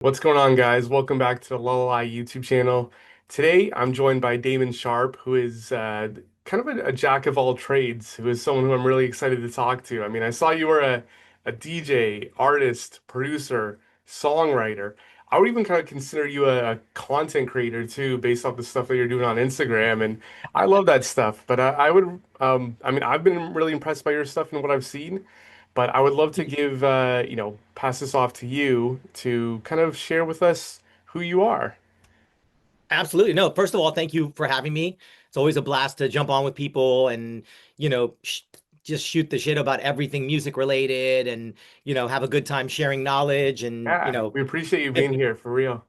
What's going on, guys? Welcome back to the LALAL.AI YouTube channel. Today, I'm joined by Damon Sharpe, who is kind of a jack of all trades, who is someone who I'm really excited to talk to. I mean, I saw you were a DJ, artist, producer, songwriter. I would even kind of consider you a content creator too, based off the stuff that you're doing on Instagram. And I love that stuff. But I mean, I've been really impressed by your stuff and what I've seen. But I would love to give, pass this off to you to kind of share with us who you are. Absolutely. No, first of all, thank you for having me. It's always a blast to jump on with people and, you know, sh just shoot the shit about everything music related and, have a good time sharing knowledge and, Yeah, we appreciate you being here for real.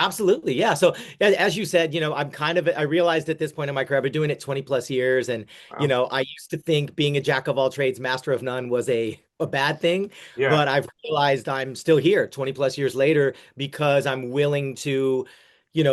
absolutely. Yeah. So as you said, I realized at this point in my career, I've been doing it 20 plus years. And, Wow. I used to think being a jack of all trades, master of none was a bad thing. Yeah. But I've realized I'm still here 20 plus years later because I'm willing to,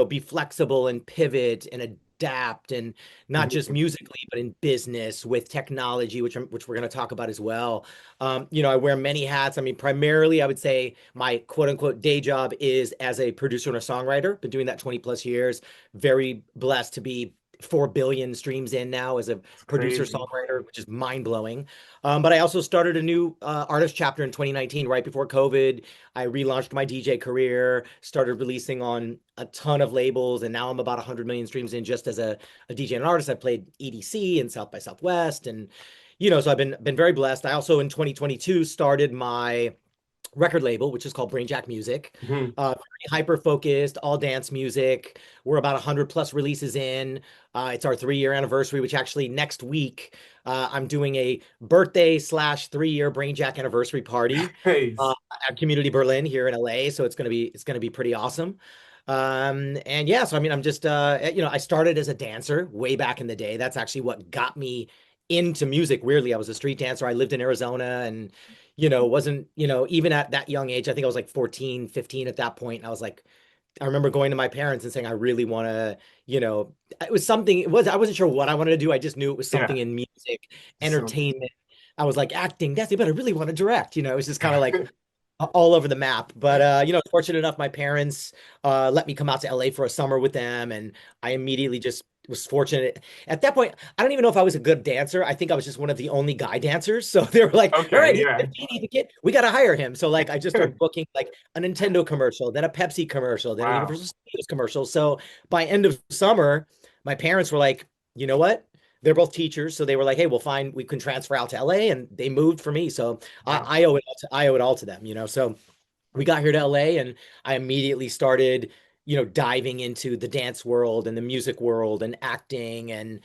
be flexible and pivot and adapt and not just Mhm. musically, but in business with technology, which we're going to talk about as well. I wear many hats. I mean, primarily, I would say my quote unquote day job is as a producer and a songwriter. Been doing that 20 plus years. Very blessed to be 4 billion streams in now as a It's producer crazy. songwriter, which is mind blowing. But I also started a new artist chapter in 2019, right before COVID. I relaunched my DJ career, started releasing on a ton of labels, and now I'm about 100 million streams in just as a DJ and artist. I played EDC and South by Southwest, and so I've been very blessed. I also in 2022 started my record label, which is called Brainjack Music. Mhm. Very hyper focused, all dance music. We're about 100 plus releases in. It's our 3 year anniversary, which actually next week I'm doing a birthday slash 3 year Brainjack anniversary party uh, Nice. at Community Berlin here in LA. So it's gonna be pretty awesome. And yeah, so I mean, I'm just I started as a dancer way back in the day. That's actually what got me into music. Weirdly, I was a street dancer. I lived in Arizona and wasn't, even at that young age, I think I was like 14, 15 at that point. And I was like, I remember going to my parents and saying, I really want to, it was something, I wasn't sure what I wanted to do. I just knew it was Yeah. something in music, So, entertainment. I was like acting, that's but I really want to direct, it was just kind of like all over the map. But fortunate enough, my parents let me come out to LA for a summer with them, and I immediately just was fortunate. At that point, I don't even know if I was a good dancer. I think I was just one of the only guy dancers. So they were like, "All okay, right, he's yeah. 15, he's a kid. We got to hire him." So like, I just started booking like a Nintendo commercial, then a Pepsi commercial, then a Wow. Universal Studios commercial. So by end of summer, my parents were like, "You know what?" They're both teachers, so they were like, "Hey, we'll find we can transfer out to LA," and they moved for me. So Wow. I owe it all to them, So we got here to LA and I immediately started, diving into the dance world and the music world and acting and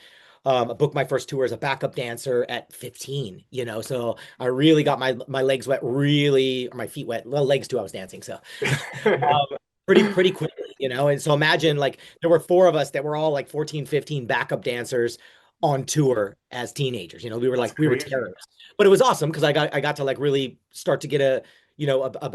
I booked my first tour as a backup dancer at 15, so I really got my legs wet, really, or my feet wet, well, legs too, I was dancing. So pretty quickly, and so imagine like there were four of us that were all like 14, 15 backup dancers on tour as teenagers. That's We were crazy. terrorists. But it was awesome because I got to like really start to get a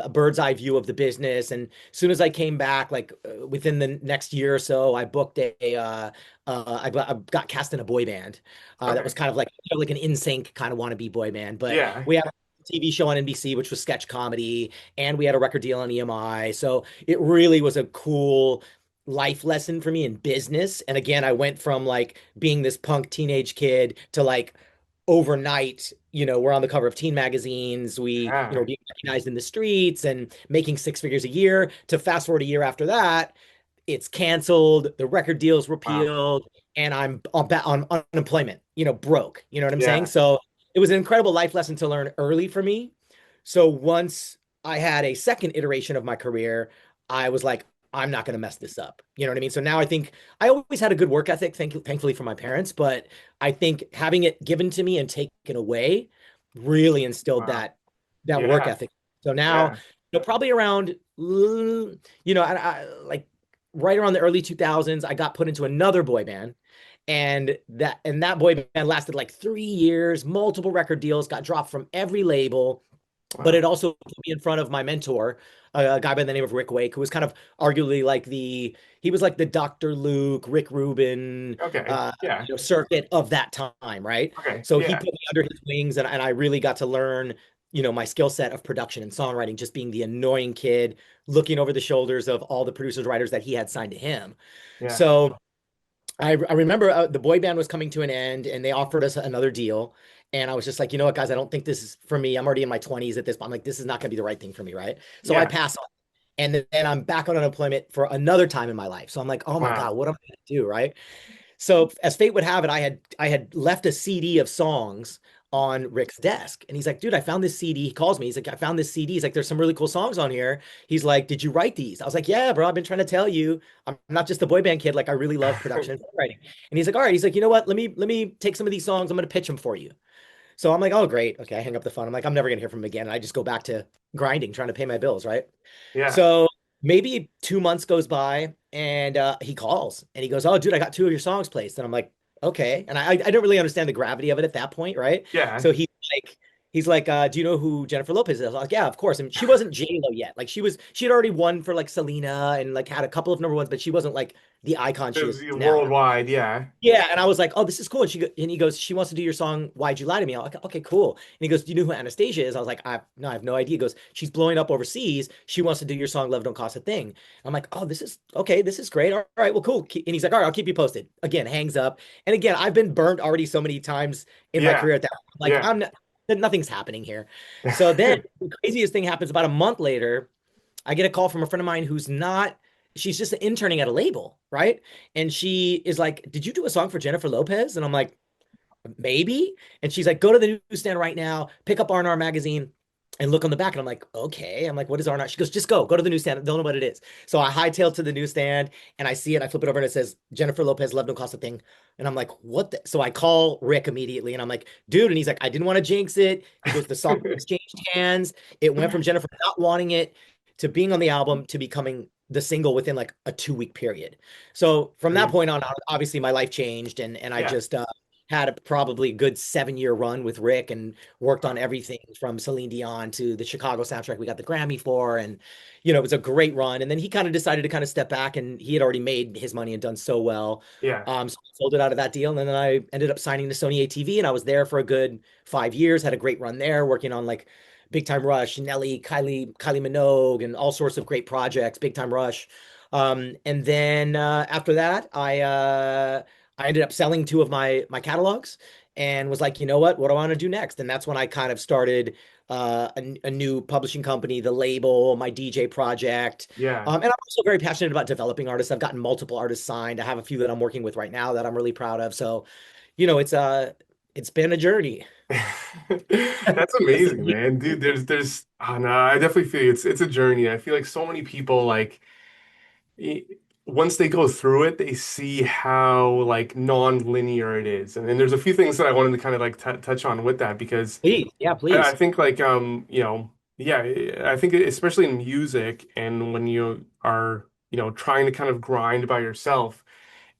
bird's eye view of the business. And as soon as I came back, like within the next year or so, I booked I got cast in a boy band that Okay. was kind of like an NSYNC kind of wannabe boy band. But Yeah. we had a TV show on NBC, which was sketch comedy, and we had a record deal on EMI. So it really was a cool life lesson for me in business. And again, I went from like being this punk teenage kid to like overnight, we're on the cover of teen magazines. We, Yeah. being recognized in the streets and making six figures a year to fast forward a year after that, it's canceled, the record deal's Wow. repealed, and I'm on unemployment, broke. You know what I'm saying? Yeah. So it was an incredible life lesson to learn early for me. So once I had a second iteration of my career, I was like, I'm not going to mess this up. You know what I mean? So now I think I always had a good work ethic, thankfully for my parents, but I think having it given to me and taken away really instilled Wow. that work Yeah. ethic. So now, Yeah. probably around, like right around the early 2000s, I got put into another boy band. And that boy band lasted like 3 years, multiple record deals, got dropped from every label, but Wow. it also put me in front of my mentor, a guy by the name of Rick Wake, who was kind of arguably he was like the Dr. Luke, Rick Rubin, Okay. Yeah. circuit of that time, right? Okay. So he Yeah. put me under his wings, and I really got to learn, my skill set of production and songwriting, just being the annoying kid looking over the shoulders of all the producers, writers that he had signed to him. Yeah. So I remember the boy band was coming to an end and they offered us another deal. And I was just like, you know what, guys, I don't think this is for me. I'm already in my 20s at this point. I'm like, this is not going to be the right thing for me, right? So I Yeah. pass on. And then I'm back on unemployment for another time in my life. So I'm like, oh my Wow. God, what am I going to do, right? So as fate would have it, I had left a CD of songs on Rick's desk. And he's like, dude, I found this CD. He calls me. He's like, I found this CD. He's like, there's some really cool songs on here. He's like, did you write these? I was like, yeah, bro, I've been trying to tell you. I'm not just a boy band kid. Like, I really love production and songwriting. And he's like, all right. He's like, you know what? Let me take some of these songs. I'm gonna pitch them for you. So I'm like, oh, great. Okay, I hang up the phone. I'm like, I'm never gonna hear from him again. And I just go back to grinding, trying to pay my bills, right? Yeah. So maybe 2 months goes by and he calls and he goes, oh, dude, I got two of your songs placed. And I'm like, okay. And I don't really understand the gravity of it at that point, right? Yeah. So he's like, do you know who Jennifer Lopez is? I was like, yeah, of course. And she wasn't J-Lo yet. Like she had already won for like Selena and like had a couple of number ones, but she wasn't like the icon It she was is now. worldwide. Yeah. Yeah, and I was like, "Oh, this is cool." And he goes, "She wants to do your song, Why'd You Lie to Me?" I'm like, "Okay, cool." And he goes, "Do you know who Anastasia is?" I was like, "No, I have no idea." He goes, "She's blowing up overseas. She wants to do your song, Love Don't Cost a Thing." I'm like, "Oh, this is okay. This is great. All right, well, cool." And he's like, "All right, I'll keep you posted." Again, hangs up. And again, I've been burnt already so many times in my Yeah. career at that. Like, Yeah. I'm not, nothing's happening here. So then the craziest thing happens about a month later. I get a call from a friend of mine who's not, she's just interning at a label, right? And she is like, did you do a song for Jennifer Lopez? And I'm like, maybe. And she's like, go to the newsstand right now, pick up R&R magazine and look on the back. And I'm like, okay. I'm like, what is R&R? She goes, just go to the newsstand. I don't know what it is. So I hightail to the newsstand and I see it. I flip it over and it says Jennifer Lopez, Love Don't Cost a Thing. And I'm like, what the? So I call Rick immediately and I'm like, dude. And he's like, I didn't want to jinx it. He goes, the song exchanged hands. It went from Jennifer not wanting it to being on the album to becoming the single within like a 2 week period. So from that Crazy. point on, obviously my life changed and I Yeah. just had a probably good 7 year run with Rick and worked on everything from Celine Dion to the Chicago soundtrack we got the Grammy for. And, it was a great run. And then he kind of decided to kind of step back and he had already made his money and done so well. Yeah. So I sold it out of that deal. And then I ended up signing to Sony ATV and I was there for a good 5 years, had a great run there, working on like Big Time Rush, Nelly, Kylie Minogue, and all sorts of great projects, Big Time Rush. And then after that, I ended up selling two of my catalogs and was like, you know what do I want to do next? And that's when I kind of started a new publishing company, the label, my DJ project. Yeah. And I'm also very passionate about developing artists. I've gotten multiple artists signed. I have a few that I'm working with right now that I'm really proud of. So, it's been a journey. That's amazing, man. Dude, there's oh no, I definitely feel you. It's a journey. I feel like so many people like i- once they go through it, they see how like non-linear it is. And there's a few things that I wanted to kind of like t touch on with that because Please, yeah, I please. think like yeah, I think especially in music and when you are, trying to kind of grind by yourself,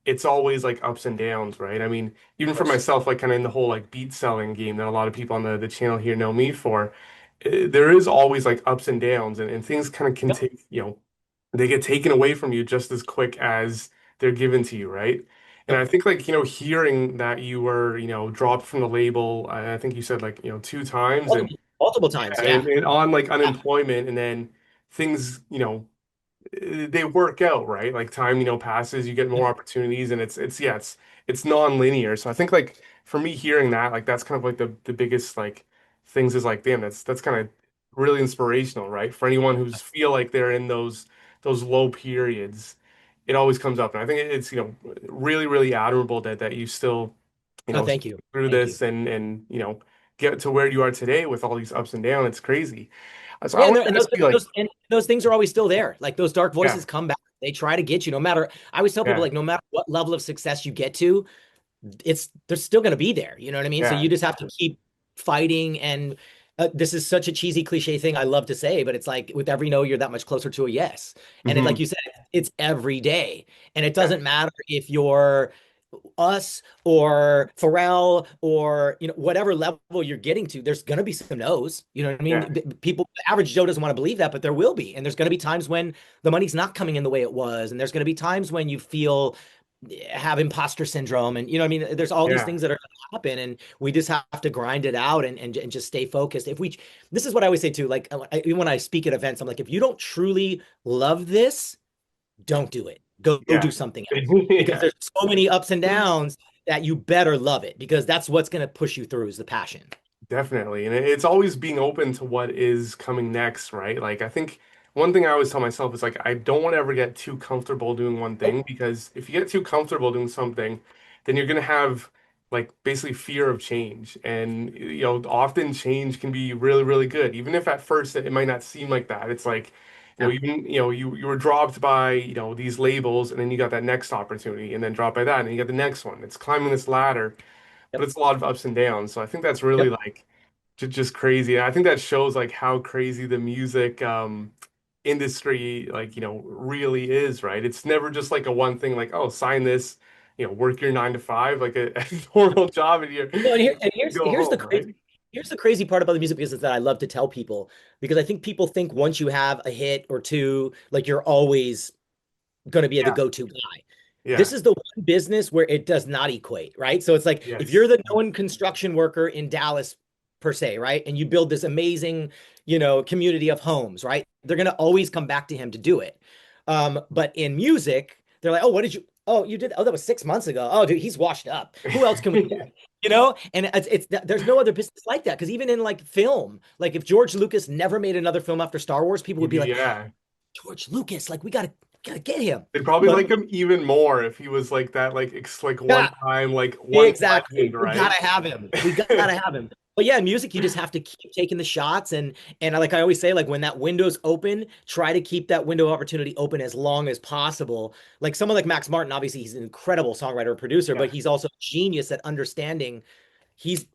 it's always like ups and downs, right? I mean, even Of for course. myself, like kind of in the whole like beat selling game that a lot of people on the channel here know me for, there is always like ups and downs and things kind of can Yep. take, they get taken away from you just as quick as they're given to you, right? And I Yep. think like, hearing that you were, dropped from the label, I think you said like, two times and Multiple times. yeah, Yeah. and on like Yeah. unemployment and then things, they work out, right? Like time, passes, you get more opportunities and it's non-linear. So I think like for me hearing that, like that's kind of like the biggest like things is like, damn, that's kind of really inspirational, right? For anyone who's feel like they're in those low periods, it always comes up. And I think it's, really, really admirable that you still, No, thank you. through Thank you. this and get to where you are today with all these ups and downs. It's crazy. So I Yeah, want and, to and ask those you like, and those things are always still there. Like those dark yeah, voices come back. They try to get you no matter. I always tell people yeah, like no matter what level of success you get to, they're still going to be there. You know what I mean? So yeah. you just have to keep fighting. And this is such a cheesy cliche thing I love to say, but it's like with every no, you're that much closer to a yes. And like Hmm. you said, it's every day, and it Yeah, doesn't matter if you're us or Pharrell or whatever level you're getting to, there's gonna be some no's. You know what I yeah, mean? People, the average Joe doesn't want to believe that, but there will be. And there's gonna be times when the money's not coming in the way it was, and there's gonna be times when you feel have imposter syndrome, and I mean, there's all these Yeah. things that are going to happen, and we just have to grind it out and just stay focused. If we, this is what I always say too, like even when I speak at events, I'm like, if you don't truly love this, don't do it. Go do Yeah. something else, because Yeah. there's so many ups and downs that you better love it, because that's what's going to push you through is the passion. Definitely. And it's always being open to what is coming next, right? Like, I think one thing I always tell myself is like, I don't want to ever get too comfortable doing one thing Nope. because if you get too comfortable doing something, then you're going to have like basically fear of change. And, often change can be really, really good. Even if at first it might not seem like that. It's like, Yeah. even, you were dropped by, these labels and then you got that next opportunity and then dropped by that and then you got the next one. It's climbing this ladder, but Yep. it's a lot of ups and downs. So I think that's really Yep. like just crazy. And I think that shows like how crazy the music industry like, really is, right? It's never just like a one thing like, oh, sign this, work your 9 to 5 like a normal job and Well, and you go here's the home, crazy right? here's the crazy part about the music business that I love to tell people, because I think people think once you have a hit or two, like you're always going to be the Yeah. go-to guy. This Yeah. is the one business where it does not equate, right? So it's like if Yes. you're the known construction worker in Dallas per se, right? And you build this amazing, community of homes, right? They're going to always come back to him to do it. But in music, they're like, "Oh, what did you Oh, you did. Oh, that was 6 months ago. Oh, dude, he's washed up. Who else can we get?" And it's there's no other business like that, because even in like film, like if George Lucas never made another film after Star Wars, people would be like, Yeah. George Lucas, like we gotta get him. They'd probably But like him even more if he was like that, like like one yeah, time, like one exactly. legend, We right? gotta have him. We gotta have him. But yeah, in music, you just have to keep taking the shots, and like I always say, like when that window's open, try to keep that window of opportunity open as long as possible. Like someone like Max Martin, obviously he's an incredible songwriter and producer, but Yeah. he's also a genius at understanding he's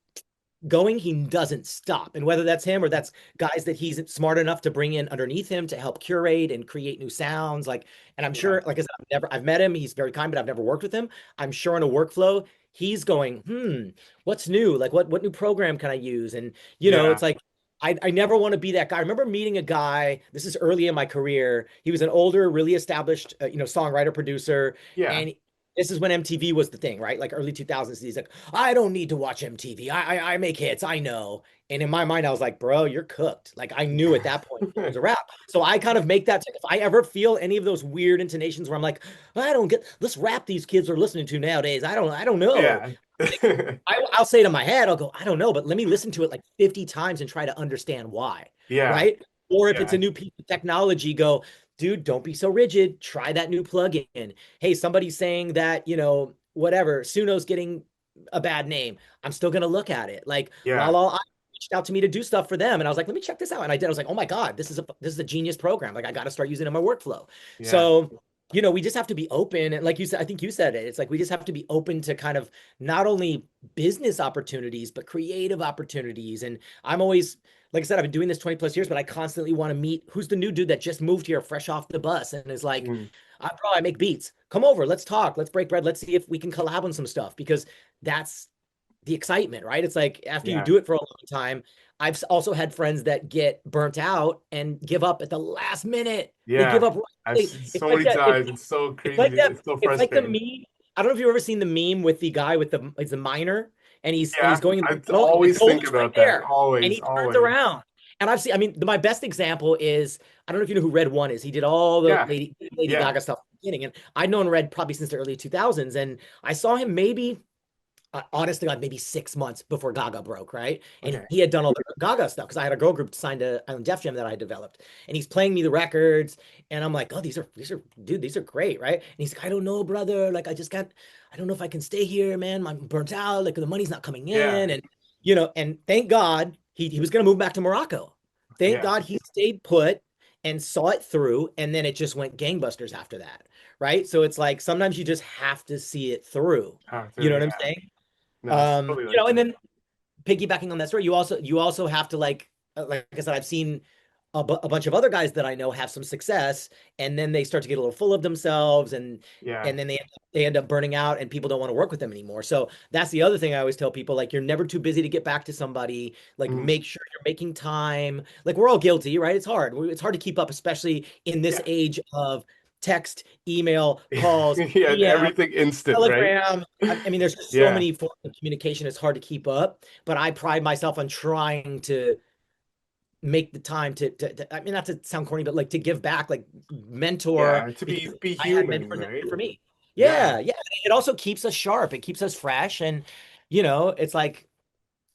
going, he doesn't stop. And whether that's him or that's guys that he's smart enough to bring in underneath him to help curate and create new sounds. Like, and I'm Yeah. sure, like I said, I've met him. He's very kind, but I've never worked with him. I'm sure in a workflow, he's going, what's new? Like, what new program can I use? And, Yeah. it's like, I never want to be that guy. I remember meeting a guy, this is early in my career. He was an older, really established, songwriter, producer. Yeah. And this is when MTV was the thing, right? Like early 2000s. He's like, I don't need to watch MTV. I make hits. I know. And in my mind, I was like, bro, you're cooked. Like I knew at that point it was a wrap. So I kind of make that. If I ever feel any of those weird intonations where I'm like, I don't get this rap these kids are listening to nowadays. I don't know. Yeah. Like, I'll say it in my head, I'll go, I don't know, but let me listen to it like 50 times and try to understand why. Yeah. Right. Or if it's a Yeah. new piece of technology, go, dude, don't be so rigid. Try that new plugin. Hey, somebody's saying that, whatever, Suno's getting a bad name. I'm still going to look at it. Like, Yeah. LALAL reached out to me to do stuff for them. And I was like, let me check this out. And I did. I was like, oh my God, this is a genius program. Like, I got to start using it in my workflow. Yeah. So, we just have to be open. And like you said, I think you said it. It's like we just have to be open to kind of not only business opportunities, but creative opportunities. And I'm always, like I said, I've been doing this 20 plus years, but I constantly want to meet who's the new dude that just moved here fresh off the bus and is like, Mm. bro, I make beats. Come over. Let's talk. Let's break bread. Let's see if we can collab on some stuff, because that's the excitement, right? It's like after you Yeah. do it for a long time, I've also had friends that get burnt out and give up at the last minute. They give Yeah. up. I've They, seen it's so like many that. times. It's so It's crazy. like that. It's so It's like the frustrating. meme. I don't know if you've ever seen the meme with the guy with the miner, and he's Yeah. going in the I tunnel, and the always goal think is right about that. there, and Always, he turns always. around. And I've seen. I mean, my best example is, I don't know if you know who Red One is. He did all the Yeah. Lady Yeah. Gaga stuff at the beginning, and I'd known Red probably since the early 2000s, and I saw him maybe honestly like maybe 6 months before Gaga broke, right? And Okay. he had done all the Gaga stuff because I had a girl group signed to Island Def Jam that I had developed, and he's playing me the records, and I'm like, oh, these are dude, these are great, right? And he's like, I don't know, brother, like I don't know if I can stay here, man. I'm burnt out, like the money's not coming Yeah. in, and and thank God he was gonna move back to Morocco. Thank Yeah. God he stayed put and saw it through, and then it just went gangbusters after that, right? So it's like sometimes you just have to see it through. You know After, what I'm yeah. saying? No, it's totally like And that. then piggybacking on that story, you also have to like I said, I've seen a bunch of other guys that I know have some success, and then they start to get a little full of themselves, and Yeah. and then they end up burning out, and people don't want to work with them anymore. So that's the other thing I always tell people: like you're never too busy to get back to somebody. Like Mm. make sure you're making time. Like we're all guilty, right? It's hard. It's hard to keep up, especially in this Yeah. age of text, email, calls, Yeah, DM, everything instant, right? Telegram. I mean, there's just so Yeah, many forms of communication. It's hard to keep up, but I pride myself on trying to make the time I mean, not to sound corny, but like to give back, like mentor, yeah, to because be I had human, mentors that right? did it for me. Yeah, Yeah, yeah. It also keeps us sharp. It keeps us fresh. And, it's like,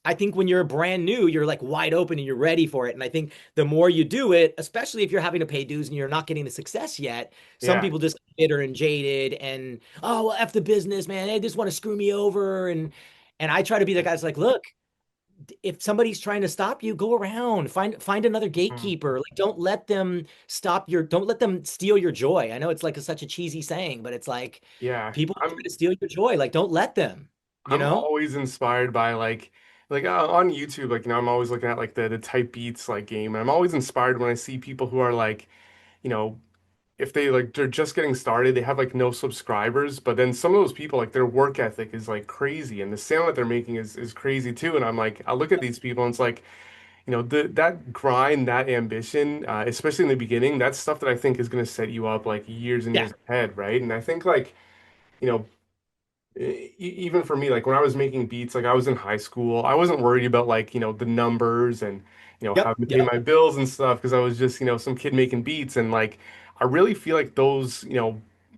I think when you're brand new, you're like wide open and you're ready for it. And I think the more you do it, especially if you're having to pay dues and you're not getting the success yet, some yeah. people just get bitter and jaded and, oh, well, F the business, man. They just want to screw me over. And I try to be the guy that's like, look, if somebody's trying to stop you, go around, find another Mhm. gatekeeper. Like, don't let them steal your joy. I know it's like such a cheesy saying, but it's like Yeah. people try to steal your joy. Like, don't let them, you I'm know? always inspired by on YouTube, like, I'm always looking at like the type beats like game. And I'm always inspired when I see people who are like, you know, if they're just getting started, they have like no subscribers, but then some of those people like their work ethic is like crazy and the sound that they're making is crazy too. And I'm like, I look at these people and it's like, that grind, that ambition, especially in the beginning, that's stuff that I think is going to set you up like years and Yeah. years ahead, right? And I think like, you know, even for me, like when I was making beats, like I was in high school, I wasn't worried about like, the numbers and, Yep. having to pay Yep. my bills and stuff because I was just, some kid making beats. And like, I really feel like those,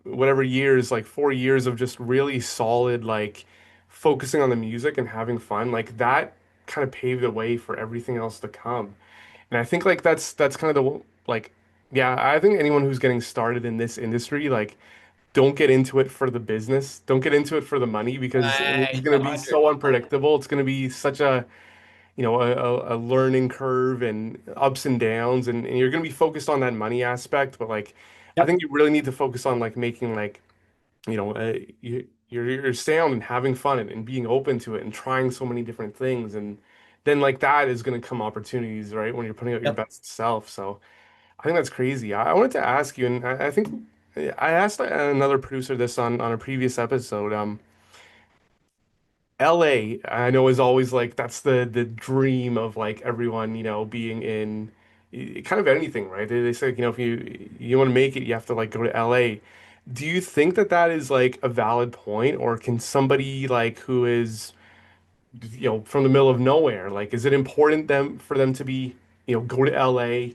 whatever years, like 4 years of just really solid, like focusing on the music and having fun, like that kind of paved the way for everything else to come. And I think like that's kind of like, yeah, I think anyone who's getting started in this industry, like, don't get into it for the business. Don't get into it for the money because it is Right. going to be 100. so unpredictable. It's going to be such a, a learning curve and ups and downs, and you're going to be focused on that money aspect. But like, I Yep. think you really need to focus on like making like, your sound and having fun and being open to it and trying so many different things. And then like that is going to come opportunities, right? When you're putting out your Yep. best self. So. I think that's crazy. I wanted to ask you, and I think I asked another producer this on a previous episode. LA, I know is always like that's the dream of like everyone, being in kind of anything, right? They say, if you want to make it, you have to like go to LA. Do you think that that is like a valid point, or can somebody like who is, from the middle of nowhere, like, is it important for them to be, go to LA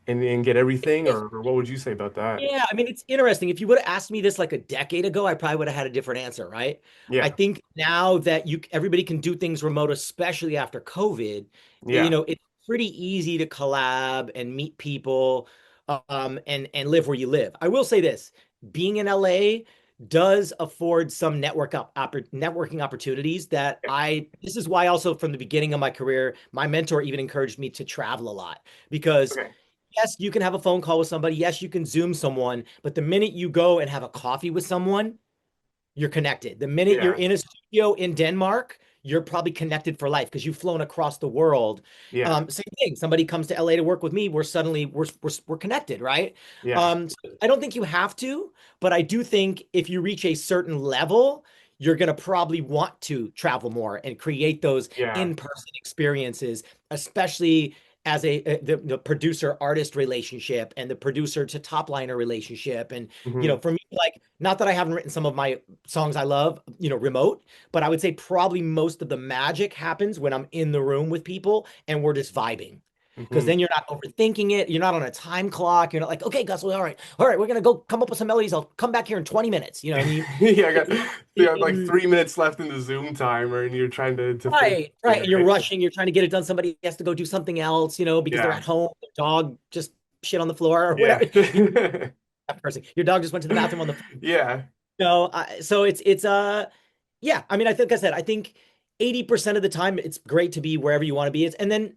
and get everything, or what would you say about that? Yeah, I mean, it's interesting. If you would have asked me this like a decade ago, I probably would have had a different answer, right? I Yeah, think now that everybody can do things remote, especially after COVID, yeah, it's pretty easy to collab and meet people, and live where you live. I will say this, being in LA does afford some networking opportunities that yeah. this is why also from the beginning of my career, my mentor even encouraged me to travel a lot because Okay. yes, you can have a phone call with somebody. Yes, you can Zoom someone. But the minute you go and have a coffee with someone, you're connected. The minute you're Yeah, in a studio in Denmark, you're probably connected for life because you've flown across the world. yeah, Same thing. Somebody comes to LA to work with me, we're connected, right? yeah, So I don't think you have to, but I do think if you reach a certain level, you're gonna probably want to travel more and create those yeah. in-person experiences, especially as the producer artist relationship and the producer to top liner relationship. And Hmm. for me, like, not that I haven't written some of my songs I love, remote, but I would say probably most of the magic happens when I'm in the room with people and we're just vibing. Because Hmm. then you're not overthinking it. You're not on a time clock. You're not like, okay, Gus, well, all right, we're gonna go come up with some melodies. I'll come back here in 20 minutes. And Yeah, it's you got like in 3 minutes left in the Zoom timer, and you're trying to finish right, right. something, And you're right? rushing, you're trying to get it done. Somebody has to go do something else, because they're Yeah, at home, their dog just shit on the floor or yeah, whatever. That person, your dog just went to the bathroom on the yeah. so it's yeah, I mean, I said, I think 80% of the time it's great to be wherever you want to be. And then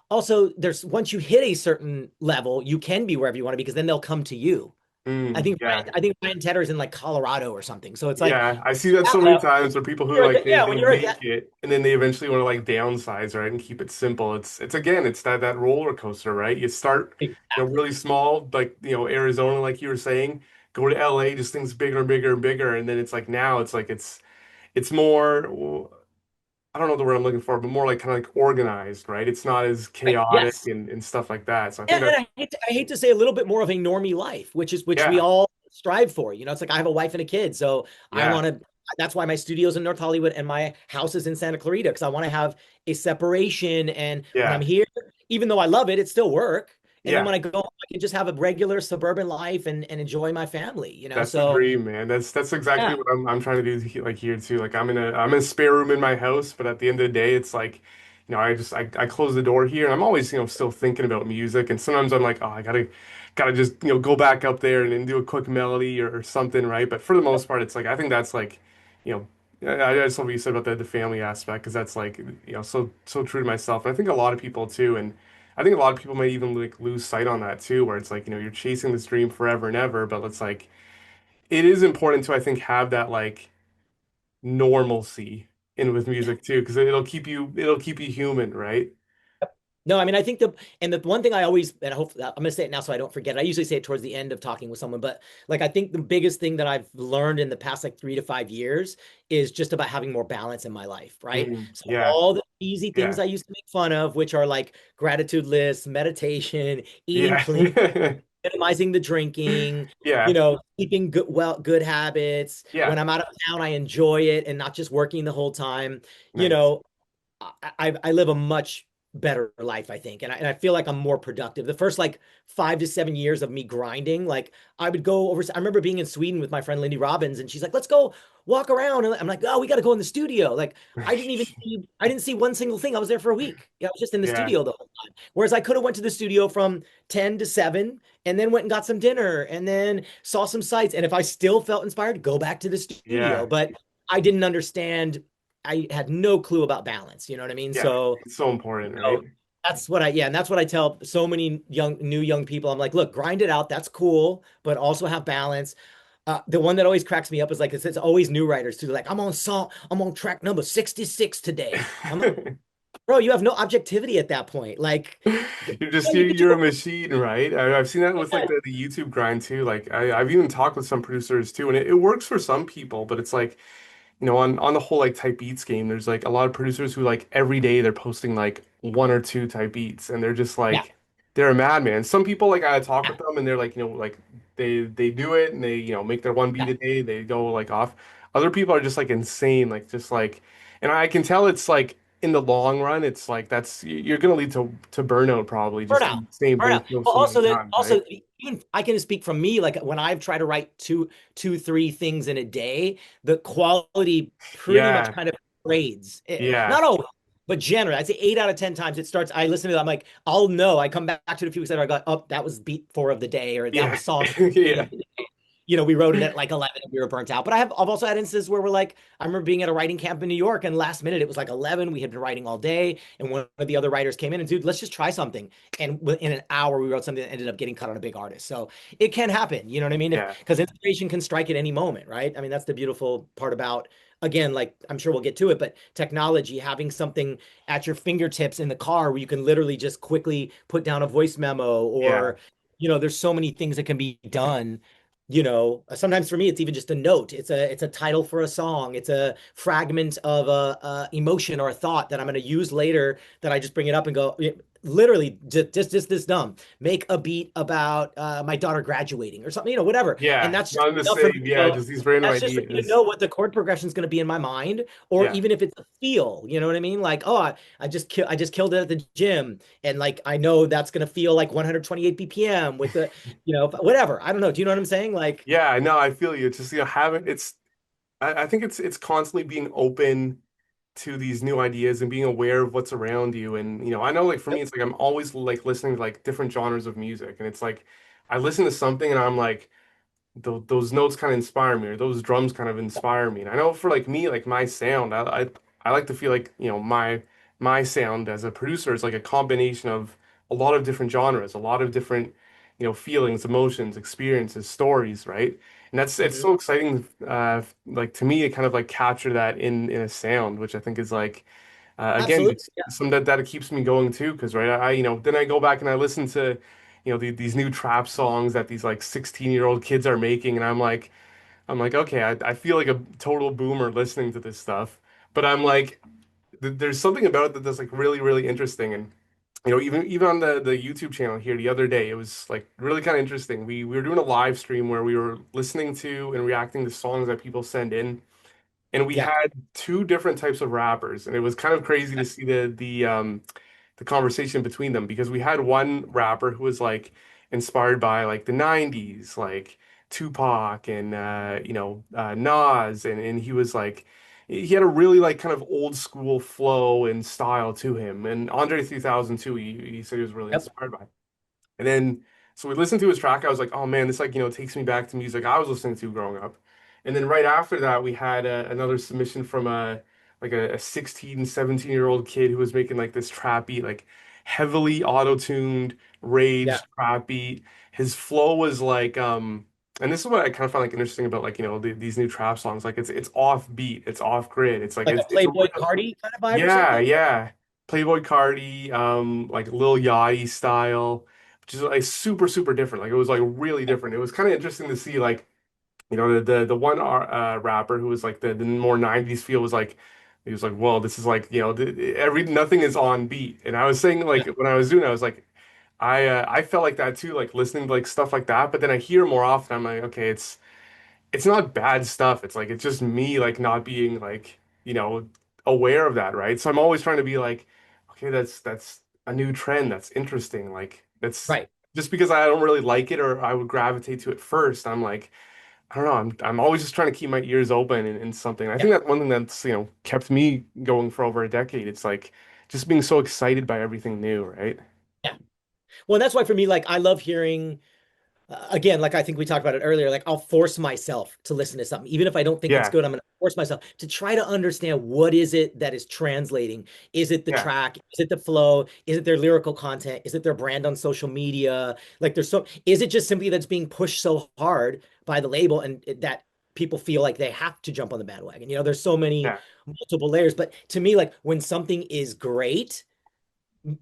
also there's once you hit a certain level, you can be wherever you want to be because then they'll come to you. Yeah, I think Ryan Tedder's in like Colorado or something. So it's like yeah. I see that that so many level, times where people who like they when they you're make it and then they eventually want to like downsize, right, and keep it simple. It's again, it's that roller coaster, right? You start, exactly. really small, like, Arizona, like you were saying, go to LA, just things bigger and bigger and bigger, and then it's like now it's like it's more, I don't know the word I'm looking for, but more like kind of like organized, right? It's not as Right. chaotic Yes. and stuff like that. So I think Yeah, that, and I hate to say a little bit more of a normie life, which we yeah, all strive for. You know, it's like I have a wife and a kid, so I Yeah. want to. That's why my studio's in North Hollywood and my house is in Santa Clarita because I want to have a separation. And when I'm Yeah. here, even though I love it, it's still work. And then Yeah. when I go home, I can just have a regular suburban life and enjoy my family. You know, That's the so dream, man. That's exactly yeah, what I'm trying to do like here too. Like I'm in a spare room in my house, but at the end of the day, it's like, I close the door here and I'm always, still thinking about music. And sometimes I'm like, oh, I gotta just, go back up there and do a quick melody or something, right? But for the most part, it's like I think that's like, you I just love what you said about the family aspect because that's like, so true to myself. And I think a lot of people too. And I think a lot of people might even like lose sight on that too, where it's like, you're chasing this dream forever and ever, but it's like it is important to, I think, have that like normalcy in with music too, because it'll keep you human, right? no, I mean, I think and the one thing I always, and I hope I'm going to say it now so I don't forget it. I usually say it towards the end of talking with someone, but like, I think the biggest thing that I've learned in the past like 3 to 5 years is just about having more balance in my life, right? So Yeah, all the easy things yeah, I used to make fun of, which are like gratitude lists, meditation, eating yeah, clean, minimizing the drinking, yeah, keeping good habits. yeah. When I'm out of town, I enjoy it and not just working the whole time. You Nice. know, I live a much better life, I think. And I feel like I'm more productive. The first like 5 to 7 years of me grinding, like I would go over. I remember being in Sweden with my friend Lindy Robbins, and she's like, let's go walk around. And I'm like, oh, we got to go in the studio. Like I didn't see one single thing. I was there for a week. Yeah, I was just in the Yeah, studio the whole time. Whereas I could have went to the studio from 10 to 7 and then went and got some dinner and then saw some sights. And if I still felt inspired, go back to the studio. yeah, But I didn't understand. I had no clue about balance. You know what I mean? yeah. So It's so important, right? so yeah, and that's what I tell so many new young people. I'm like, look, grind it out. That's cool, but also have balance. The one that always cracks me up is like it's always new writers too. They're like, I'm on track number 66 today. I'm like, bro, you have no objectivity at that point. Like, You're just yeah, you're, you could do you're a it. machine, right? I've seen that with like Yeah, the YouTube grind too. Like I've even talked with some producers too, and it works for some people, but it's like on the whole like type beats game, there's like a lot of producers who like every day they're posting like one or two type beats, and they're just yeah, like they're a madman. Some people like I talk with them, and they're like like they do it and they make their one beat yeah. a day, they go like off. Other people are just like insane, like just like, and I can tell it's like in the long run, it's like you're gonna lead to burnout probably just Burnout, doing the same thing burnout. Well, so many times, right? also even I can speak from me. Like when I've tried to write three things in a day, the quality pretty much Yeah, kind of grades. yeah, Not always, but generally, I'd say 8 out of 10 times it starts. I listen to it. I'm like, I'll know. I come back to it a few weeks later. I go, oh, that was beat 4 of the day, or that yeah, was song yeah, 3 of the day. We wrote it at like 11 and we were burnt out. But I've also had instances where we're like, I remember being at a writing camp in New York and last minute it was like 11. We had been writing all day. And one of the other writers came in and, dude, let's just try something. And in an hour, we wrote something that ended up getting cut on a big artist. So it can happen. You know what I mean? yeah, Because inspiration can strike at any moment, right? I mean, that's the beautiful part about, again, like I'm sure we'll get to it, but technology, having something at your fingertips in the car where you can literally just quickly put down a voice memo yeah, or, there's so many things that can be done. Sometimes for me it's even just a note. It's a title for a song. It's a fragment of a emotion or a thought that I'm going to use later that I just bring it up and go, literally just this dumb, make a beat about my daughter graduating or something, whatever. And yeah. that's just Not the enough for me same. to Yeah, go, just these random that's just for me to ideas. know what the chord progression is going to be in my mind, or Yeah. even if it's a feel, you know what I mean? Like, oh, I just killed it at the gym, and like I know that's going to feel like 128 BPM with the, whatever. I don't know. Do you know what I'm saying? Like, Yeah, no, I feel you. It's just, having I think it's constantly being open to these new ideas and being aware of what's around you. And, I know like for me, it's like I'm always like listening to like different genres of music. And it's like I listen to something and I'm like, those notes kind of inspire me, or those drums kind of inspire me. And I know for like me, like my sound, I like to feel like my sound as a producer is like a combination of a lot of different genres, a lot of different feelings, emotions, experiences, stories, right? And it's mhm. so exciting. Like to me, it kind of like capture that in a sound, which I think is like again, Absolutely. it's some that keeps me going too, because right, then I go back and I listen to, these new trap songs that these like 16-year-old kids are making, and I'm like, okay, I feel like a total boomer listening to this stuff, but I'm like, there's something about it that's like really, really interesting, and even on the YouTube channel here the other day, it was like really kind of interesting. We were doing a live stream where we were listening to and reacting to songs that people send in, and we Yeah. had two different types of rappers, and it was kind of crazy to see the conversation between them because we had one rapper who was like inspired by like the 90s, like Tupac and Nas, and he was like he had a really like kind of old school flow and style to him. And Andre 3002, he said he was really Yep. inspired by. And then, so we listened to his track. I was like, oh man, this like, takes me back to music I was listening to growing up. And then right after that, we had another submission from a 16, 17-year-old kid who was making like this trap beat, like heavily auto-tuned Yeah. rage trap beat. His flow was like, and this is what I kind of find like interesting about like, these new trap songs. Like it's off beat, it's off grid. It's like Like a it's a Playboy Cardi kind of vibe or yeah, something. yeah. Playboy Cardi, like Lil Yachty style, which is like super, super different. Like it was like really different. It was kind of interesting to see like, the one rapper who was like the more 90s feel was like he was like, well, this is like, every nothing is on beat. And I was saying Yeah. like when I was doing it, I was like, I felt like that too, like listening to like stuff like that. But then I hear more often, I'm like, okay, it's not bad stuff. It's like it's just me like not being like, aware of that, right? So I'm always trying to be like, okay, that's a new trend. That's interesting. Like that's Right. just because I don't really like it or I would gravitate to it first. I'm like, I don't know. I'm always just trying to keep my ears open in something. I Yeah. think that's one thing that's, kept me going for over a decade. It's like just being so excited by everything new, right? Yeah. Well, that's why for me, like I love hearing again, like I think we talked about it earlier, like I'll force myself to listen to something. Even if I don't think it's Yeah. good, I'm going to force myself to try to understand what is it that is translating. Is it the Yeah. track? Is it the flow? Is it their lyrical content? Is it their brand on social media? Like is it just simply that's being pushed so hard by the label and that people feel like they have to jump on the bandwagon? There's so many Yeah. multiple layers, but to me, like when something is great,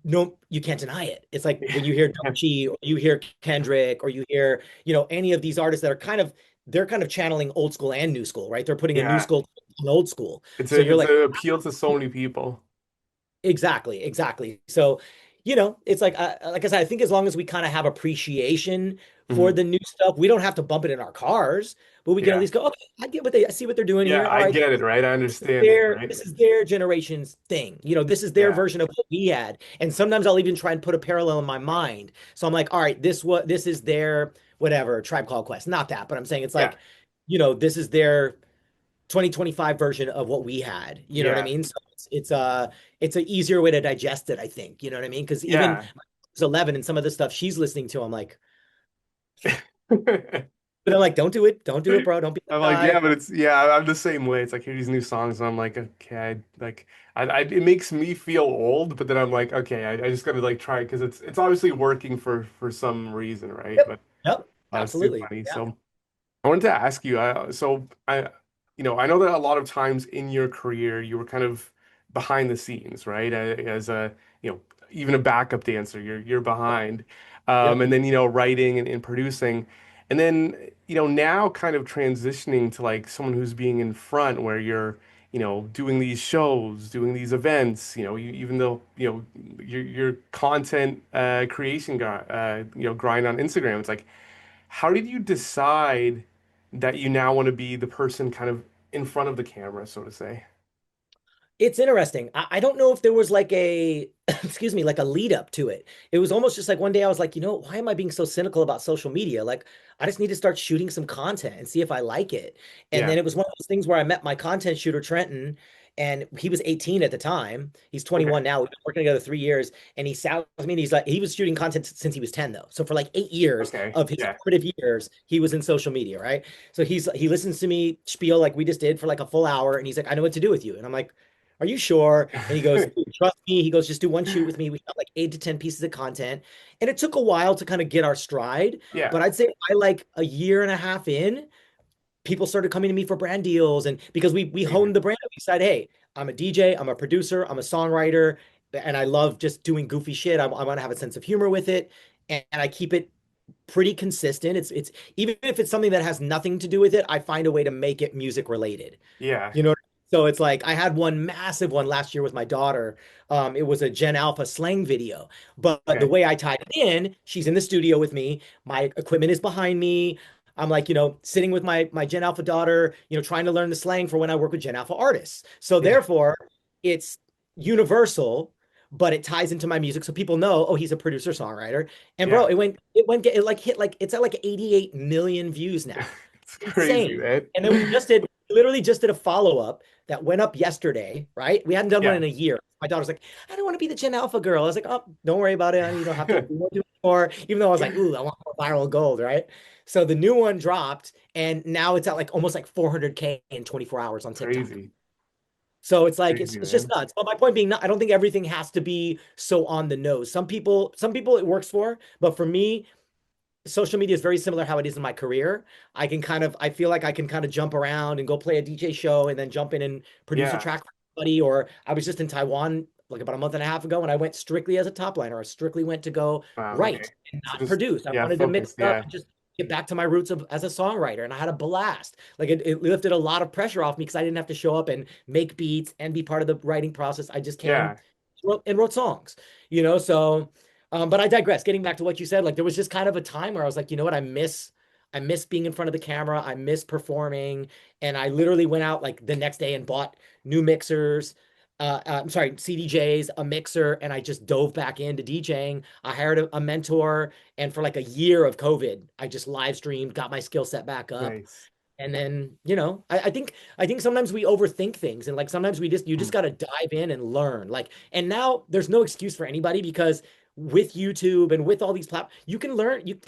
no, you can't deny it. It's like when you hear Doechii or you hear Kendrick or you hear, any of these artists that are they're kind of channeling old school and new school, right? They're putting a new Yeah. school in old school. It's So a you're it's like, a appeal to so many people. exactly, exactly. So, it's like I said, I think as long as we kind of have appreciation for Mhm. the new stuff, we don't have to bump it in our cars, but we can at Yeah. least go, okay, I see what they're doing Yeah, here. All I right, get it, right? I understand it, right? this is their generation's thing. This is their Yeah. version of what we had. And sometimes I'll even try and put a parallel in my mind. So I'm like, all right, this is their whatever, Tribe Called Quest. Not that, but I'm saying it's Yeah. like, this is their 2025 version of what we had. You know what I Yeah. mean? So it's an easier way to digest it, I think. You know what I mean? Because even Yeah. 11 and some of the stuff she's listening to, I'm like, but I'm like, don't do it. Don't do it, bro. Don't be I'm that like, yeah, guy. but I'm the same way. It's like hear these new songs, and I'm like, okay, it makes me feel old, but then I'm like, okay, I just gotta like try it because it's obviously working for some reason, right? Yep. But Yep. it's too Absolutely. funny. Yeah. So I wanted to ask you, I know that a lot of times in your career you were kind of behind the scenes, right? As a, even a backup dancer, you're behind, Yep. and then writing and producing, and then now kind of transitioning to like someone who's being in front, where you're doing these shows, doing these events, even though your content creation grind on Instagram, it's like how did you decide that you now want to be the person kind of in front of the camera, so to say? It's interesting. I don't know if there was like a, excuse me, like a lead up to it. It was almost just like one day I was like, why am I being so cynical about social media? Like, I just need to start shooting some content and see if I like it. And Yeah. then it was one of those things where I met my content shooter, Trenton, and he was 18 at the time. He's Okay. 21 now. We've been working together 3 years. And he sat with me and he's like, he was shooting content since he was 10, though. So for like 8 years Okay. of his Yeah. formative years, he was in social media, right? So he listens to me spiel like we just did for like a full hour. And he's like, I know what to do with you. And I'm like, are you sure? And he goes, "Dude, trust me." He goes, just do one shoot with me. We got like 8 to 10 pieces of content. And it took a while to kind of get our stride. Yeah. But I'd say by like a year and a half in, people started coming to me for brand deals. And because we honed Amazing. the brand, we said, hey, I'm a DJ, I'm a producer, I'm a songwriter, and I love just doing goofy shit. I want to have a sense of humor with it. And I keep it pretty consistent. It's even if it's something that has nothing to do with it, I find a way to make it music related. Yeah. You know, So it's like I had one massive one last year with my daughter. It was a Gen Alpha slang video, but the Okay. way I tied it in, she's in the studio with me. My equipment is behind me. I'm like, sitting with my Gen Alpha daughter, trying to learn the slang for when I work with Gen Alpha artists. So Yeah. therefore, it's universal, but it ties into my music, so people know, oh, he's a producer songwriter. And bro, Yeah. it like hit like it's at like 88 million views now. It's crazy, Insane. man. And then we literally just did a follow-up that went up yesterday, right? We hadn't done one Yeah. in a year. My daughter's like, I don't want to be the Gen Alpha girl. I was like, oh, don't worry about it, honey. You don't have to. We won't do it anymore. Even though I was like, ooh, I want more viral gold, right? So the new one dropped, and now it's at like almost like 400K in 24 hours on TikTok. Crazy. So it's like Crazy, it's just man. nuts. But my point being, not, I don't think everything has to be so on the nose. Some people it works for, but for me, social media is very similar how it is in my career. I feel like I can kind of jump around and go play a DJ show and then jump in and produce a Yeah. track for somebody. Or I was just in Taiwan like about a month and a half ago, and I went strictly as a top liner. I strictly went to go Wow. Okay. write and So not just, produce. I yeah, wanted to mix focus. it up Yeah. and just get back to my roots of as a songwriter. And I had a blast. Like it lifted a lot of pressure off me because I didn't have to show up and make beats and be part of the writing process. I just came, Yeah. wrote songs, so but I digress. Getting back to what you said, like there was just kind of a time where I was like, you know what, I miss being in front of the camera. I miss performing. And I literally went out like the next day and bought new mixers. I'm sorry, CDJs, a mixer, and I just dove back into DJing. I hired a mentor, and for like a year of COVID, I just live streamed, got my skill set back up. Nice. And then, I think sometimes we overthink things, and like sometimes you Hmm. just got to dive in and learn. Like, and now there's no excuse for anybody because with YouTube and with all these platforms, you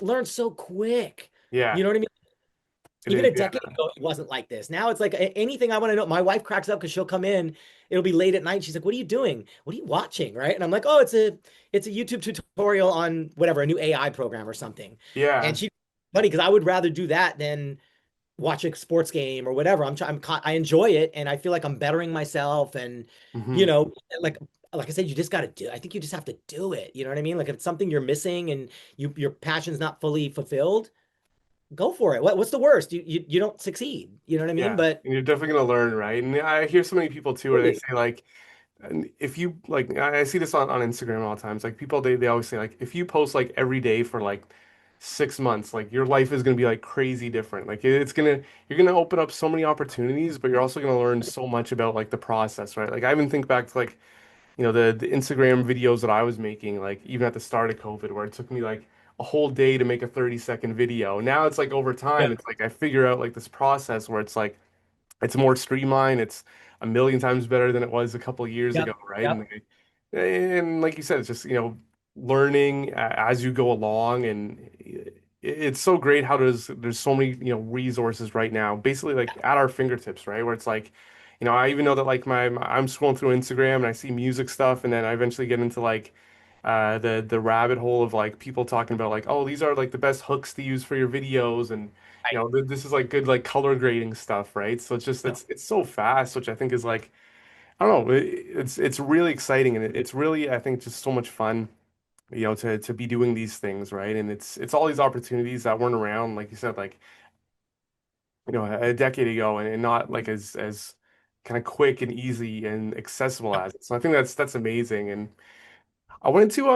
learn so quick. Yeah. You know what I mean? It Even is. a Yeah. decade ago, it wasn't like this. Now it's like anything I want to know. My wife cracks up because she'll come in. It'll be late at night. She's like, "What are you doing? What are you watching?" Right? And I'm like, "Oh, it's a YouTube tutorial on whatever, a new AI program or something." And Yeah. she funny because I would rather do that than watch a sports game or whatever. I enjoy it, and I feel like I'm bettering myself. And you Hmm. know, like like I said, you just got to do. I think you just have to do it. You know what I mean? Like if it's something you're missing and your passion's not fully fulfilled, go for it. What's the worst? You don't succeed. You know what I mean? Yeah. But And you're definitely gonna learn, right? And I hear so many people too where they really, say like, and if you like, I see this on Instagram all the times. Like people, they always say like, if you post like every day for like 6 months, like your life is gonna be like crazy different. Like you're gonna open up so many opportunities, but you're also gonna learn so much about like the process, right? Like I even think back to like, the Instagram videos that I was making, like even at the start of COVID, where it took me like a whole day to make a 30-second video. Now it's like over time, yeah, it's like I figure out like this process where it's like it's more streamlined. It's a million times better than it was a couple of years ago, yep, right? yep, And like you said, it's just, learning as you go along. And it's so great how there's so many, resources right now, basically like at our fingertips, right? Where it's like, I even know that like I'm scrolling through Instagram and I see music stuff, and then I eventually get into like the rabbit hole of like people talking about like, oh, these are like the best hooks to use for your videos, and right, this is like good like color grading stuff, right? So it's just yep, it's so fast, which I think is like, I don't know, it's really exciting, and it's really, I think, just so much fun, to be doing these things, right? And it's all these opportunities that weren't around, like you said, like, a decade ago, and not like as kind of quick and easy and accessible yep, as it. So I think that's amazing. And I wanted to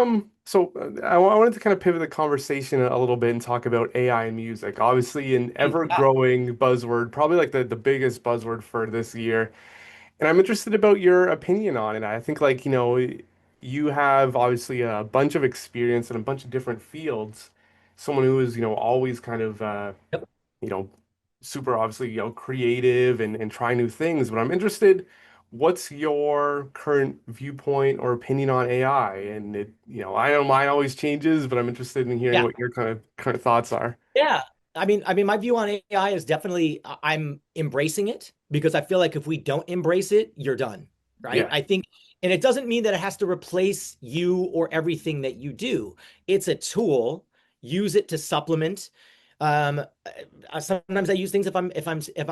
I wanted to kind of pivot the conversation a little bit and talk about AI and music. Obviously, an yeah, ever-growing buzzword, probably like the biggest buzzword for this year. And I'm interested about your opinion on it. I think like, you have obviously a bunch of experience in a bunch of different fields. Someone who is, always kind of yep. you know, super obviously, creative and try new things. But I'm interested, what's your current viewpoint or opinion on AI? And I know mine always changes, but I'm interested in hearing Yeah. what your kind of current thoughts are. Yeah. I mean, my view on AI is definitely I'm embracing it because I feel like if we don't embrace it, you're done, right? Yeah, I think, and it doesn't mean that it has to replace you or everything that you do. It's a tool. Use it to supplement. Um, Sometimes I use things if I'm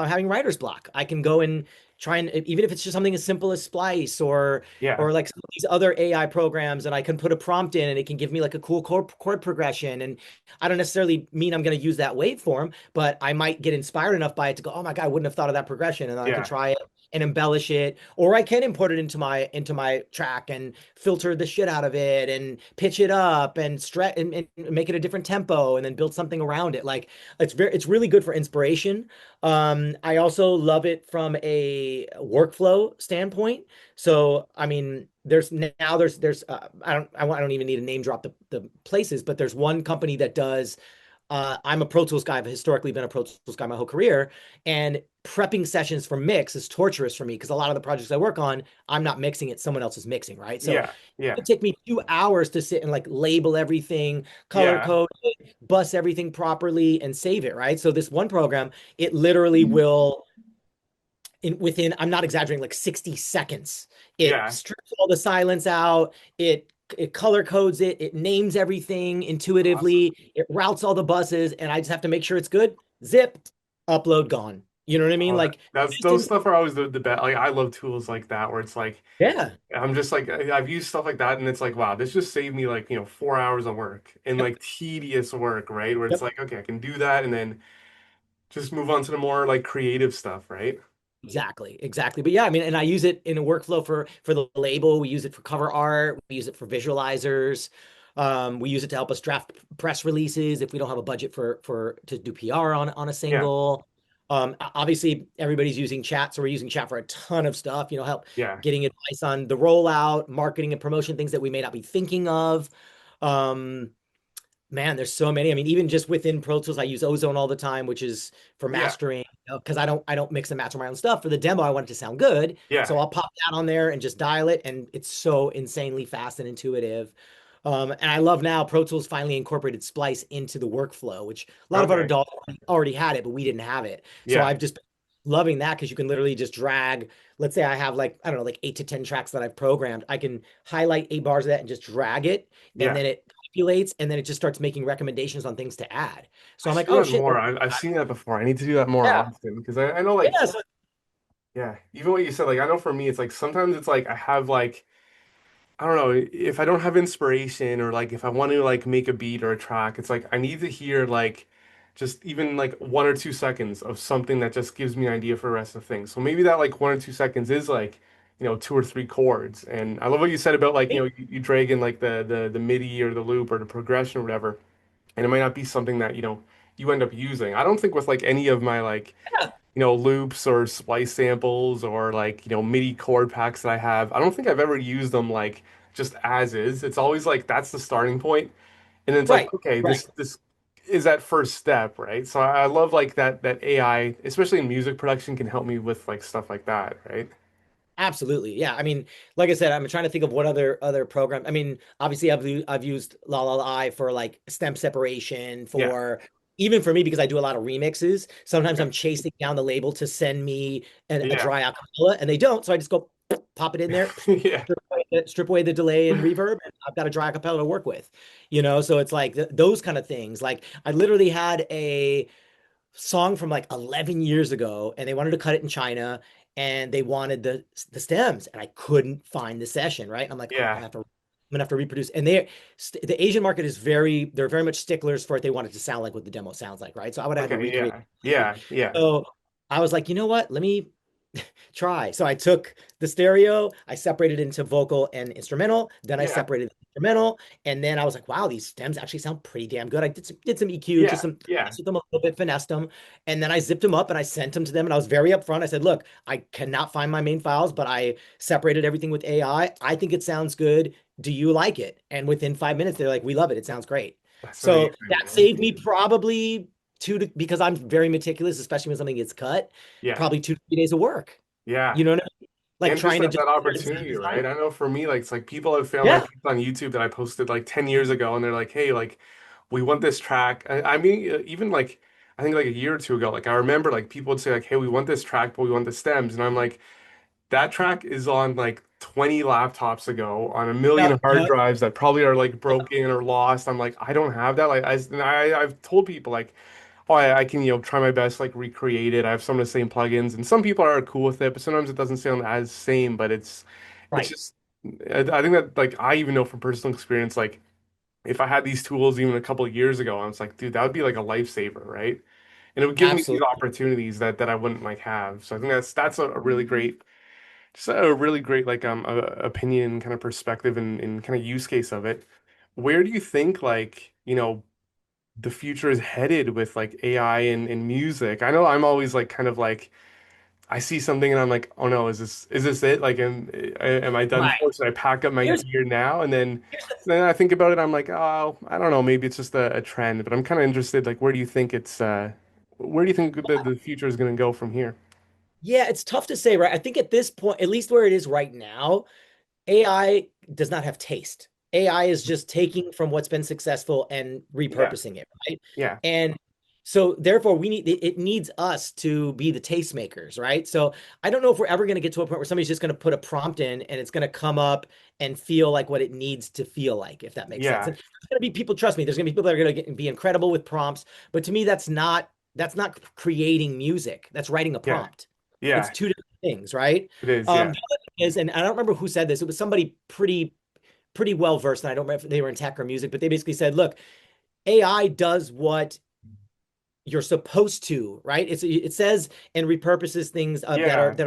having writer's block. I can go and try and even if it's just something as simple as Splice yeah, or like some of these other AI programs, and I can put a prompt in and it can give me like a cool chord progression. And I don't necessarily mean I'm going to use that waveform, but I might get inspired enough by it to go, oh my God, I wouldn't have thought of that progression. And then I can yeah, try it and embellish it, or I can import it into my track and filter the shit out of it and pitch it up and stretch and make it a different tempo and then build something around it. Like it's really good for inspiration. I also love it from a workflow standpoint. So, I mean, I don't even need to name drop the places, but there's one company that does I'm a Pro Tools guy. I've historically been a Pro Tools guy my whole career. And prepping sessions for mix is torturous for me because a lot of the projects I work on, I'm not mixing it, someone else is mixing, right? So Yeah. it Yeah. would take me 2 hours to sit and like label everything, color Yeah. code it, bus everything properly, and save it, right? So this one program, it literally will within, I'm not exaggerating, like 60 seconds. It Yeah. strips all the silence out. It color codes it. It names everything Awesome. intuitively. It routes all the buses, and I just have to make sure it's good. Zip, upload, gone. You know what I mean? Oh, Like that's just those in, stuff are always the best. Like I love tools like that where it's like yeah. I'm just like I've used stuff like that and it's like wow, this just saved me like, 4 hours of work and Yep. like tedious work, right? Where it's Yep. like, okay, I can do that and then just move on to the more like creative stuff, right? Exactly, exactly. But yeah, I mean, and I use it in a workflow for the label. We use it for cover art. We use it for visualizers. We use it to help us draft press releases if we don't have a budget for to do PR on a Yeah. single. Obviously, everybody's using chat, so we're using chat for a ton of stuff. Help Yeah. getting advice on the rollout, marketing and promotion, things that we may not be thinking of. Um, Man, there's so many. I mean, even just within Pro Tools, I use Ozone all the time, which is for Yeah. mastering, because I don't mix and match my own stuff. For the demo, I want it to sound good. Yeah. So I'll pop that on there and just dial it, and it's so insanely fast and intuitive. And I love now Pro Tools finally incorporated Splice into the workflow, which a lot of other Okay. DAWs already had it, but we didn't have it. So Yeah. I've just been loving that because you can literally just drag. Let's say I have like, I don't know, like 8 to 10 tracks that I've programmed. I can highlight 8 bars of that and just drag it, and Yeah. then it populates, and then it just starts making recommendations on things to add. So I I'm like, should do oh that shit, more. I've seen that before. I need to do that more yeah, often because I know like yeah, so, yeah, even what you said, like I know for me it's like sometimes it's like I have like I don't know if I don't have inspiration or like if I want to like make a beat or a track, it's like I need to hear like just even like 1 or 2 seconds of something that just gives me an idea for the rest of things. So maybe that like 1 or 2 seconds is like, 2 or 3 chords. And I love what you said about like, you drag in like the MIDI or the loop or the progression or whatever. And it might not be something that, you end up using. I don't think with like any of my like yeah, loops or splice samples or like, MIDI chord packs that I have. I don't think I've ever used them like just as is. It's always like that's the starting point. And then it's like, right, okay, right. this is that first step, right? So I love like that AI, especially in music production, can help me with like stuff like that, right? Absolutely. Yeah. I mean, like I said, I'm trying to think of what other program. I mean, obviously I've used LALAL.AI for like stem separation Yeah. for even for me because I do a lot of remixes. Sometimes Okay. I'm chasing down the label to send me a Yeah. dry acapella and they don't. So I just go pop it in there, Yeah. strip away the delay and reverb, and I've got a dry acapella to work with. So it's like those kind of things. Like I literally had a song from like 11 years ago and they wanted to cut it in China and they wanted the stems and I couldn't find the session, right? I'm like, oh, Yeah. I'm gonna have to reproduce. And the Asian market is they're very much sticklers for it. They want it to sound like what the demo sounds like, right? So I would have had to Okay. recreate. Yeah. Yeah. Yeah. So I was like, you know what? Let me try. So I took the stereo, I separated into vocal and instrumental, then I Yeah. separated the instrumental, and then I was like, wow, these stems actually sound pretty damn good. I did some EQ, just Yeah. some Yeah. messed with them a little bit, finessed them, and then I zipped them up and I sent them to them, and I was very upfront. I said, look, I cannot find my main files, but I separated everything with AI. I think it sounds good. Do you like it? And within 5 minutes, they're like, we love it. It sounds great. That's amazing, So that man. saved me probably because I'm very meticulous, especially when something gets cut, Yeah. probably 2 to 3 days of work. Yeah. You know what I mean? Like And just trying to just that put it in sound opportunity, right? design. I know for me, like it's like people have found my Yeah, clips on YouTube that I posted like 10 years ago, and they're like, "Hey, like we want this track." I mean, even like I think like a year or two ago, like I remember like people would say like, "Hey, we want this track, but we want the stems," and I'm like, that track is on like 20 laptops ago on a million yep, hard yep, drives that probably are like broken or lost. I'm like, I don't have that. Like I've told people like, oh, I can, try my best, like recreate it. I have some of the same plugins and some people are cool with it, but sometimes it doesn't sound as same, but it's right. just, I think that like, I even know from personal experience, like if I had these tools even a couple of years ago, I was like, dude, that would be like a lifesaver, right? and it would give me these Absolutely. opportunities that I wouldn't like have. So I think that's a really great, just a really great like opinion, kind of perspective, and kind of use case of it. Where do you think like, the future is headed with like AI and music? I know I'm always like kind of like I see something and I'm like, oh no, is this it? Like, am I done Right. for? Should I pack up my Here's gear now? And then here's the then I think about it, I'm like, oh, I don't know, maybe it's just a trend. But I'm kind of interested, like, where do you think the future is going to go from here? Yeah, it's tough to say, right? I think at this point, at least where it is right now, AI does not have taste. AI is just taking from what's been successful and Yeah, repurposing it, right? yeah, And so therefore it needs us to be the tastemakers, right? So I don't know if we're ever going to get to a point where somebody's just going to put a prompt in and it's going to come up and feel like what it needs to feel like, if that makes sense. yeah, And there's going to be people, trust me, there's going to be people that are going to be incredible with prompts, but to me that's not creating music. That's writing a yeah, prompt. It's yeah. two different things, right? It is, yeah, The other thing is, and I don't remember who said this. It was somebody pretty well versed, and I don't remember if they were in tech or music, but they basically said, "Look, AI does what you're supposed to, right? It says and repurposes things that are yeah.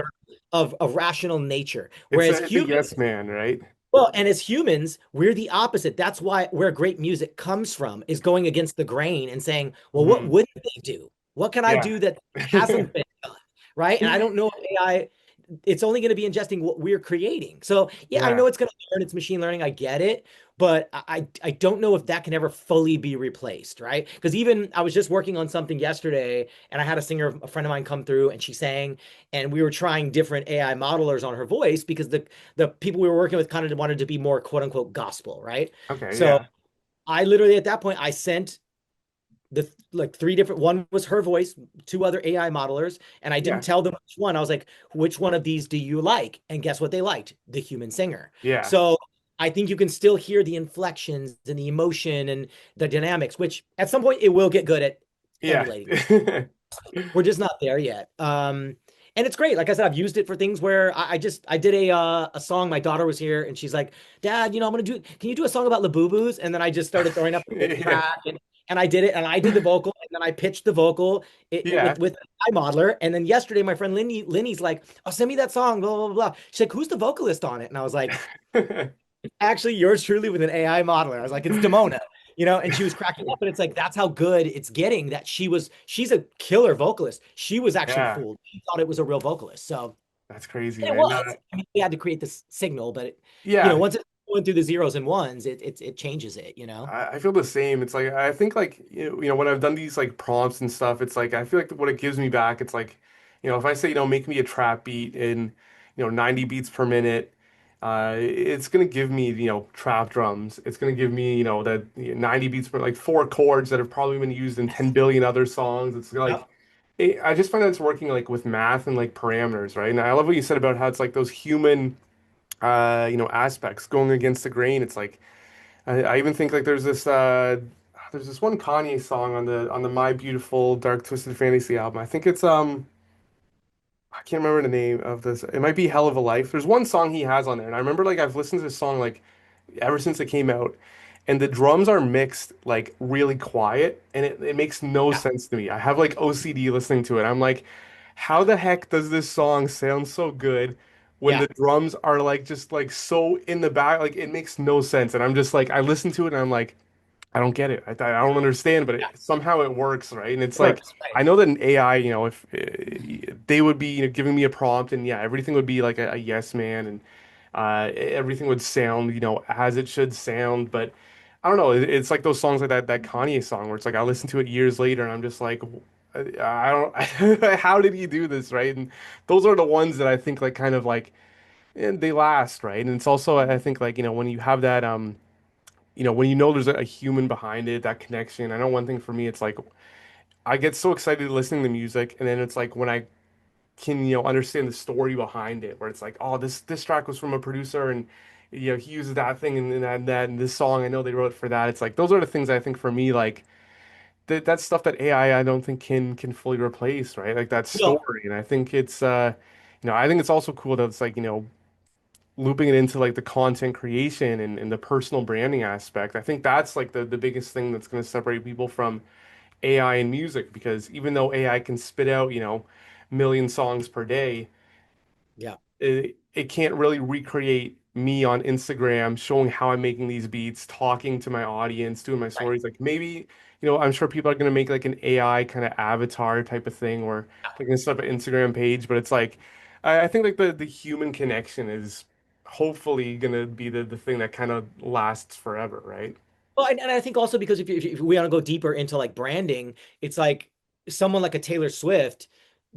of rational nature, It's whereas a it's a humans, yes man, right? well, and as humans, we're the opposite. That's why where great music comes from is going against the grain and saying, well, what Hmm. wouldn't they do? What can I Yeah, do that hasn't been done? Right. And I don't know if AI, it's only going to be ingesting what we're creating. So yeah, I yeah, know it's going to learn, it's machine learning. I get it. But I don't know if that can ever fully be replaced, right? Because even I was just working on something yesterday and I had a singer, a friend of mine come through and she sang, and we were trying different AI modelers on her voice because the people we were working with kind of wanted to be more quote unquote gospel, right? okay, So yeah, I literally at that point I sent the like three different, one was her voice, two other AI modelers, and I didn't yeah, tell them which one. I was like, which one of these do you like? And guess what they liked? The human singer. yeah, So I think you can still hear the inflections and the emotion and the dynamics, which at some point it will get good at yeah. emulating. We're just not there yet. And it's great. Like I said, I've used it for things where I did a song. My daughter was here and she's like, Dad, I'm gonna do. Can you do a song about Labubus? And then I just started throwing up the Yeah, track and I did it and I did the vocal and then I pitched the vocal yeah. with an iModeler. And then yesterday, my friend Linny's like, "Oh, send me that song." Blah blah blah blah. She's like, "Who's the vocalist on it?" And I was like, actually yours truly with an AI modeler. I was like, it's Demona, and she was cracking up. But it's like that's how good it's getting that she's a killer vocalist. She was actually Yeah, fooled. She thought it was a real vocalist. So that's crazy, and it man. was. I mean, we had to create this signal, but Yeah, once it's going through the zeros and ones, it changes it. I feel the same. It's like I think like when I've done these like prompts and stuff, it's like I feel like what it gives me back, it's like if I say make me a trap beat in 90 beats per minute, it's gonna give me trap drums. It's gonna give me that 90 beats per like four chords that have probably been used in 10 billion other songs. It's like Yep. I just find that it's working like with math and like parameters, right? And I love what you said about how it's like those human aspects going against the grain. It's like I even think like there's this one Kanye song on the My Beautiful Dark Twisted Fantasy album. I think it's I can't remember the name of this. It might be Hell of a Life. There's one song he has on there, and I remember like I've listened to this song like ever since it came out, and the drums are mixed like really quiet, and it makes no Yeah. sense to me. I have like OCD listening to it. I'm like, how the heck does this song sound so good when Yeah. the drums are like just like so in the back? Like it makes no sense. And I'm just like I listen to it and I'm like, I don't get it. I don't understand, but Yeah. somehow it works, right? And it's It like works. Right. I know that an AI, if they would be, giving me a prompt, and yeah, everything would be like a yes man, and everything would sound, as it should sound. But I don't know. It's like those songs like that Kanye song where it's like I listen to it years later, and I'm just like, I don't. How did he do this, right? And those are the ones that I think like kind of like, and they last, right? And it's also I think like when you have that when there's a human behind it, that connection. I know one thing for me, it's like I get so excited listening to music, and then it's like when I can, understand the story behind it, where it's like, oh, this track was from a producer, and he uses that thing and that and this song, I know they wrote for that. It's like those are the things I think for me, like that's stuff that AI I don't think can fully replace, right? Like that No. story, and I think it's I think it's also cool that it's like looping it into like the content creation and the personal branding aspect. I think that's like the biggest thing that's going to separate people from AI in music because even though AI can spit out, million songs per day, Yeah. it can't really recreate me on Instagram showing how I'm making these beats, talking to my audience, doing my Right. stories. Like maybe, I'm sure people are gonna make like an AI kind of avatar type of thing or like gonna set up an Instagram page, but it's like I think like the human connection is hopefully gonna be the thing that kind of lasts forever, right? Well, and I think also because if we want to go deeper into like branding, it's like someone like a Taylor Swift,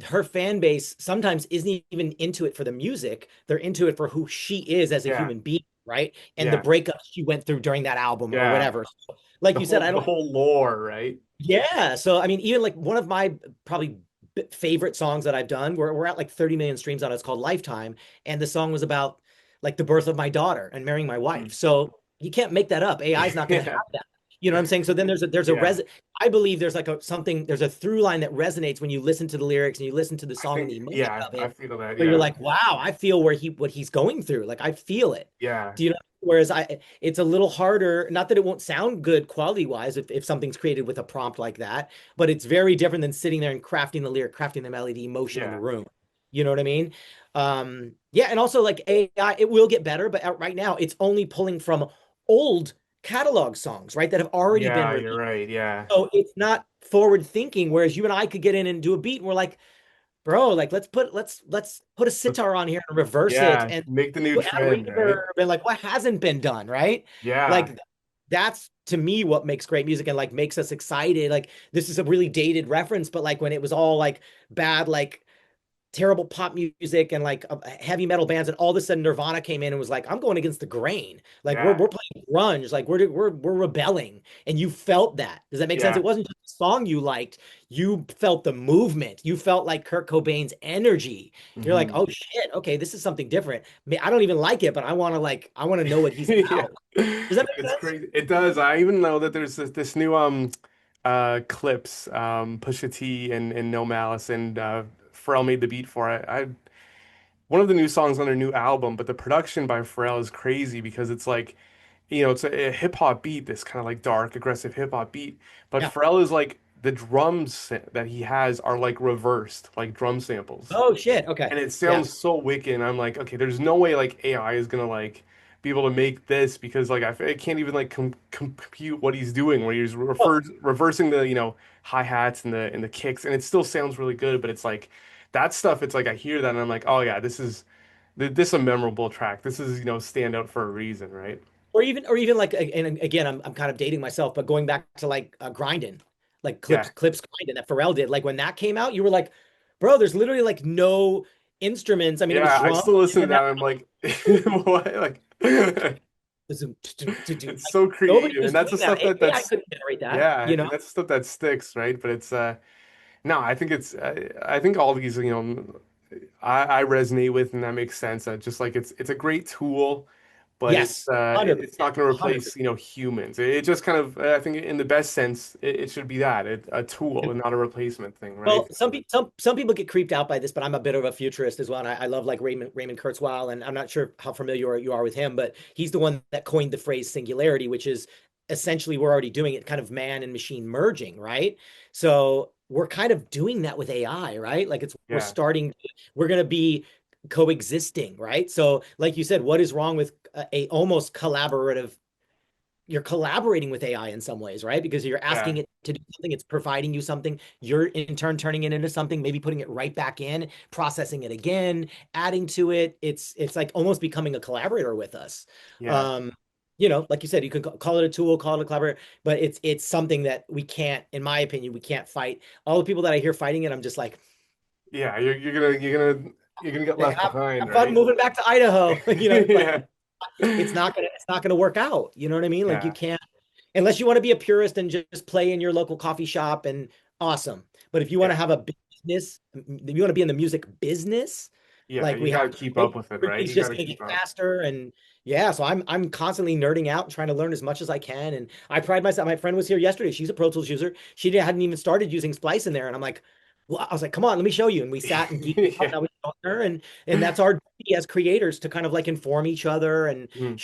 her fan base sometimes isn't even into it for the music. They're into it for who she is as a Yeah, human being, right? And the yeah, breakup she went through during that album or yeah. whatever. So, like The you said, whole I the don't. whole lore, right? Yeah. So, I mean, even like one of my probably favorite songs that I've done, we're at like 30 million streams on it. It's called Lifetime. And the song was about like the birth of my daughter and marrying my Mm. wife. So you can't make that up. AI is not going to Yeah, have that. You know what I'm saying? So then yeah. I believe there's like there's a through line that resonates when you listen to the lyrics and you listen to the I song and think, the emotion yeah, of I it, feel that. where you're Yeah, like, wow, I feel what he's going through. Like I feel it. yeah, Do you know? Whereas it's a little harder, not that it won't sound good quality wise if something's created with a prompt like that, but it's very different than sitting there and crafting the lyric, crafting the melody, emotion in the yeah, room. You know what I mean? Yeah, and also like AI, it will get better, but right now it's only pulling from old catalog songs, right, that have already been yeah. You're released. right. Yeah, So it's not forward thinking, whereas you and I could get in and do a beat and we're like, bro, like let's put a sitar on here and reverse it yeah. and Make the new add trend, right? reverb and like what hasn't been done, right? Yeah, Like that's to me what makes great music and like makes us excited. Like this is a really dated reference, but like when it was all like bad, like terrible pop music and like heavy metal bands, and all of a sudden Nirvana came in and was like, "I'm going against the grain. Like yeah, we're playing grunge. Like we're rebelling." And you felt that. Does that make sense? yeah. It wasn't just a song you liked. You felt the movement. You felt like Kurt Cobain's energy. You're like, Hmm. "Oh shit, okay, this is something different." I don't even like it, but I want to know what he's Yeah, about. Does that make it's sense? crazy. It does. I even know that there's this new clips Pusha T and No Malice and Pharrell made the beat for it. I one of the new songs on their new album, but the production by Pharrell is crazy because it's like, it's a hip hop beat, this kind of like dark, aggressive hip hop beat. But Yeah. Pharrell is like the drums that he has are like reversed, like drum samples. Oh shit. Okay. And it Yeah. sounds so wicked. And I'm like, okay, there's no way like AI is gonna like be able to make this because like I can't even like compute what he's doing where he's Oh, reversing the hi-hats and the kicks and it still sounds really good, but it's like that stuff. It's like I hear that and I'm like, oh yeah, this is a memorable track. This is stand out for a reason, right? or even like, and again, I'm kind of dating myself, but going back to like grinding, like Yeah, clips grinding that Pharrell did, like when that came out, you were like, bro, there's literally like no instruments. I mean, it was yeah. I drums still listen to and then that. I'm like, what? Like, it's like so nobody creative, was and that's doing the that. stuff AI that's couldn't generate that, yeah, you know? and that's the stuff that sticks, right? But it's no, I think I think all these I resonate with, and that makes sense. Just like it's a great tool, but Yes, 100%, it's not going to replace 100%. humans. It just kind of I think in the best sense it should be that a tool and not a replacement thing, right? Well, some people get creeped out by this, but I'm a bit of a futurist as well, and I love like Raymond Kurzweil, and I'm not sure how familiar you are with him, but he's the one that coined the phrase singularity, which is essentially we're already doing it, kind of man and machine merging, right? So we're kind of doing that with AI, right? Like Yeah, we're going to be coexisting, right? So, like you said, what is wrong with a almost collaborative, you're collaborating with AI in some ways, right? Because you're yeah, asking it to do something, it's providing you something, you're in turn turning it into something, maybe putting it right back in, processing it again, adding to it. It's like almost becoming a collaborator with us. yeah, Um, like you said, you can call it a tool, call it a collaborator, but it's something that we can't, in my opinion, we can't fight. All the people that I hear fighting it, I'm just yeah. You're gonna get like left behind, have fun right? moving back to Idaho. Like Yeah, it's not gonna work out. You know what I mean? Like you yeah, can't, unless you want to be a purist and just play in your local coffee shop, and awesome. But if you want to yeah, have a business, if you want to be in the music business, yeah. like You we have got to keep up today, with it, right? everything's You got just to going to get keep up. faster. And yeah, so I'm constantly nerding out and trying to learn as much as I can. And I pride myself. My friend was here yesterday. She's a Pro Tools user. She hadn't even started using Splice in there, and I'm like, well, I was like, come on, let me show you. And we sat and geeked out. Yeah. And I was showing her, and that's our duty as creators to kind of like inform each other and Mhm.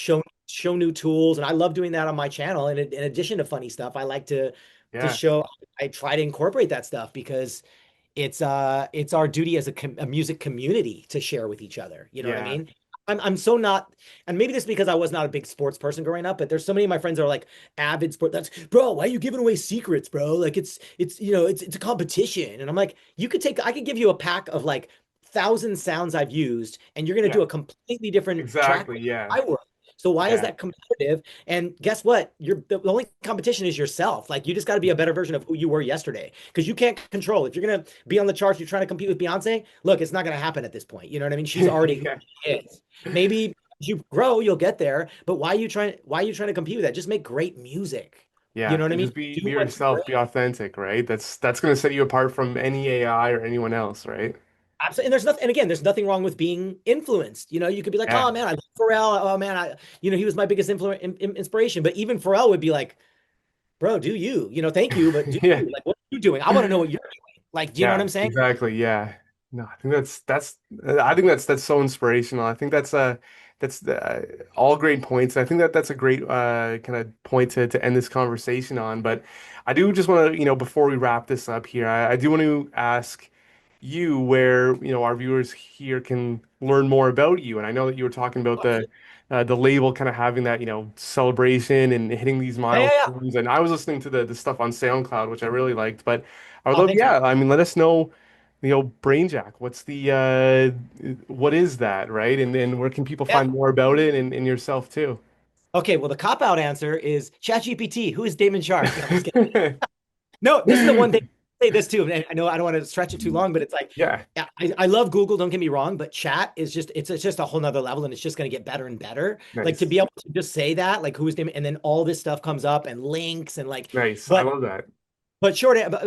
show new tools. And I love doing that on my channel. And in addition to funny stuff, I like to to Yeah. show. I try to incorporate that stuff because it's our duty as a music community to share with each other. You know what I Yeah. mean? I'm so not, and maybe this is because I was not a big sports person growing up, but there's so many of my friends that are like avid sport. That's bro, why are you giving away secrets, bro? Like it's it's a competition. And I'm like, I could give you a pack of like 1,000 sounds I've used, and you're gonna do Yeah. a completely different track Exactly. than Yeah. I would. So why is Yeah. that competitive? And guess what? The only competition is yourself. Like you just got to be a better version of who you were yesterday because you can't control. If you're gonna be on the charts, you're trying to compete with Beyonce. Look, it's not gonna happen at this point. You know what I mean? She's already who Yeah. she is. Maybe as you grow, you'll get there. But why are you trying to compete with that? Just make great music. You Yeah. know what I And mean? just be Do what's great. yourself, be authentic, right? That's gonna set you apart from any AI or anyone else, right? Absolutely. And there's nothing, and again, there's nothing wrong with being influenced. You know, you could be like, Yeah. oh man, I love Pharrell. Oh man, he was my biggest inspiration. But even Pharrell would be like, bro, do you? Thank you, but do Yeah. you? Like, what are you doing? I want to know what you're doing. Like, do you know what Yeah, I'm saying? exactly. Yeah. No, I think I think that's so inspirational. I think that's all great points. I think that's a great kind of point to end this conversation on. But I do just want to, before we wrap this up here, I do want to ask you where, our viewers here can learn more about you. And I know that you were talking about the label kind of having that, celebration and hitting these Yeah, yeah, yeah. milestones. And I was listening to the stuff on SoundCloud, which I really liked. But I would Oh, love, thanks, man. yeah, I mean, let us know, Brainjack, what is that, right? And where can people Yeah. find more about it and yourself too? Okay. Well, the cop out answer is ChatGPT. Who is Damon Sharpe? No, I'm just kidding. No, this is the one thing. Say this too, and I know I don't want to stretch it too long, but it's like, Yeah, yeah, I love Google. Don't get me wrong, but chat is it's just a whole nother level, and it's just going to get better and better. Like to nice. be able to just say that, like who is Damon, and then all this stuff comes up and links and like, Nice. I but love that.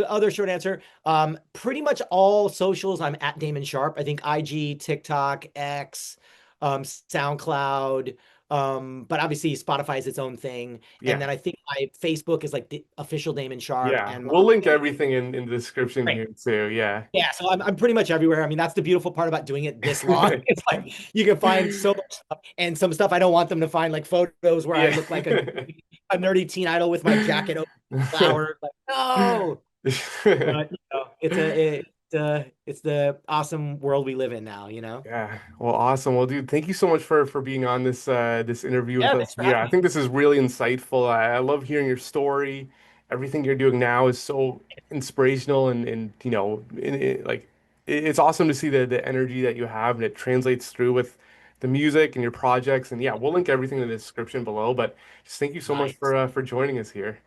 other short answer, pretty much all socials. I'm at Damon Sharpe. I think IG, TikTok, X, SoundCloud, but obviously Spotify is its own thing. And Yeah. then I think my Facebook is like the official Damon Sharpe, Yeah. and We'll link my everything in the description great. here too. Yeah. Yeah, so I'm pretty much everywhere. I mean, that's the beautiful part about doing it this long. It's like you can find so much stuff and some stuff I don't want them to find, like photos where I Yeah. look like a nerdy teen idol with my jacket open, flowers. Like, no. But it's the awesome world we live in now. Yeah. Well, awesome. Well, dude, thank you so much for being on this interview with Yeah, us thanks for here. having I me. think this is really insightful. I love hearing your story. Everything you're doing now is so inspirational and it's awesome to see the energy that you have and it translates through with the music and your projects. And yeah, we'll link everything in the description below. But just thank you so much Nice. for joining us here.